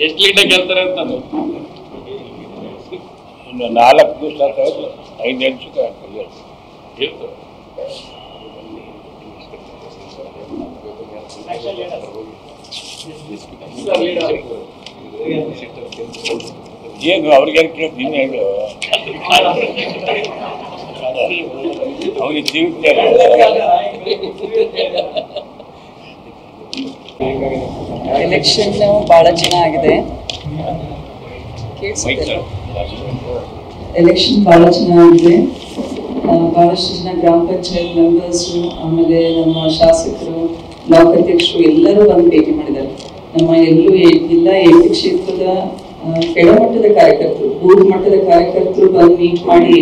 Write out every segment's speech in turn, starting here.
ಎಷ್ಟು ಲೀಟರ್ ಗೆಲ್ತಾರೆ ಅಂತ ಇನ್ನು 4 ದಿವಸ 5 ನಿಮಿಷಕ್ಕೆ ಏನು ಅವ್ರಿಗೆ ಕೇಳ್ತೀನಿ ನೀನು ಹೇಳು ಅವ್ರಿಗೆ ಜೀವಿಸ್ತಾರೆ. ಎಲೆಕ್ಷನ್ ಬಹಳ ಚೆನ್ನಾಗಿದೆ. ಎಲೆಕ್ಷನ್ ಬಹಳ ಚೆನ್ನಾಗಿದೆ. ಬಹಳಷ್ಟು ಜನ ಗ್ರಾಮ ಪಂಚಾಯತ್ ಮೆಂಬರ್ಸು, ಆಮೇಲೆ ನಮ್ಮ ಶಾಸಕರು, ಬ್ಲಾಕ್ ಅಧ್ಯಕ್ಷರು ಎಲ್ಲರೂ ಬಂದು ಭೇಟಿ ಮಾಡಿದ್ದಾರೆ. ನಮ್ಮ ಎಲ್ಲ 8 ಕ್ಷೇತ್ರದ ಕೆಳಮಟ್ಟದ ಕಾರ್ಯಕರ್ತರು, ಬೂತ್ ಮಟ್ಟದ ಕಾರ್ಯಕರ್ತರು ಬಂದು ಮೀಟ್ ಮಾಡಿ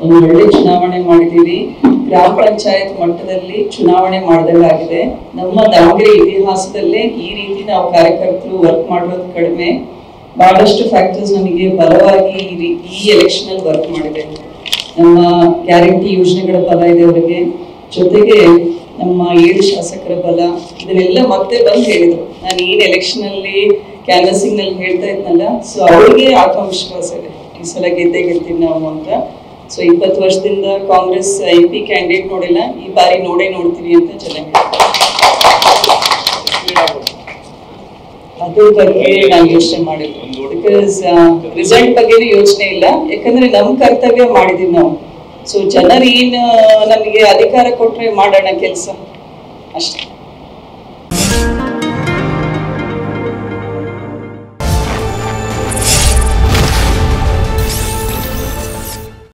ಒಂದು ಒಳ್ಳೆ ಚುನಾವಣೆ ಮಾಡಿದ್ದೀವಿ. ಗ್ರಾಮ ಪಂಚಾಯತ್ ಮಟ್ಟದಲ್ಲಿ ಚುನಾವಣೆ ಮಾಡಿದಾಗಿದೆ. ನಮ್ಮ ದಾವಣಗೆರೆ ಇತಿಹಾಸದಲ್ಲೇ ಈ ರೀತಿ ನಾವು ಕಾರ್ಯಕರ್ತರು ವರ್ಕ್ ಮಾಡೋದು ಕಡಿಮೆ. ಬಹಳಷ್ಟು ಫ್ಯಾಕ್ಟರ್ಸ್ ನಮಗೆ ಬಲವಾಗಿ ಈ ಎಲೆಕ್ಷನ್ ಅಲ್ಲಿ ವರ್ಕ್ ಮಾಡಿದೆ. ನಮ್ಮ ಗ್ಯಾರಂಟಿ ಯೋಜನೆಗಳ ಬಲ ಇದೆ ಅವರಿಗೆ, ಜೊತೆಗೆ ನಮ್ಮ 7 ಶಾಸಕರ ಬಲ, ಇದನ್ನೆಲ್ಲ ಮತ್ತೆ ಬಂದು ಹೇಳಿದ್ರು. ನಾನು ಏನ್ ಎಲೆಕ್ಷನ್ ಅಲ್ಲಿ ಕ್ಯಾನ್ವಸಿಂಗ್ ನಲ್ಲಿ ಹೇಳ್ತಾ ಇದ್ನಲ್ಲ, ಸೊ ಅವರಿಗೆ ಆತ್ಮವಿಶ್ವಾಸ ಇದೆ ಈ ಸಲ ಗೆದ್ದೇ ಗೆಲ್ತೀವಿ ನಾವು ಅಂತ. ಸೊ 20 ವರ್ಷದಿಂದ ಕಾಂಗ್ರೆಸ್ MP ಕ್ಯಾಂಡಿಡೇಟ್ ನೋಡಿಲ್ಲ, ಈ ಬಾರಿ ನೋಡ್ತೀವಿ ಅಂತ ಚೆನ್ನಾಗಿ ಅದ್ರ ಬಗ್ಗೆ ನಾನು ಯೋಚನೆ ಮಾಡಿದ್ವಿ. ಬಿಕಾಸ್ ರಿಸಲ್ಟ್ ಬಗ್ಗೆನೂ ಯೋಚನೆ ಇಲ್ಲ, ಯಾಕಂದ್ರೆ ನಮ್ ಕರ್ತವ್ಯ ಮಾಡಿದೀವಿ ನಾವು. ಸೊ ಜನರು ಏನ್ ನಮಗೆ ಅಧಿಕಾರ ಕೊಟ್ರೆ ಮಾಡೋಣ ಕೆಲಸ ಅಷ್ಟೇ.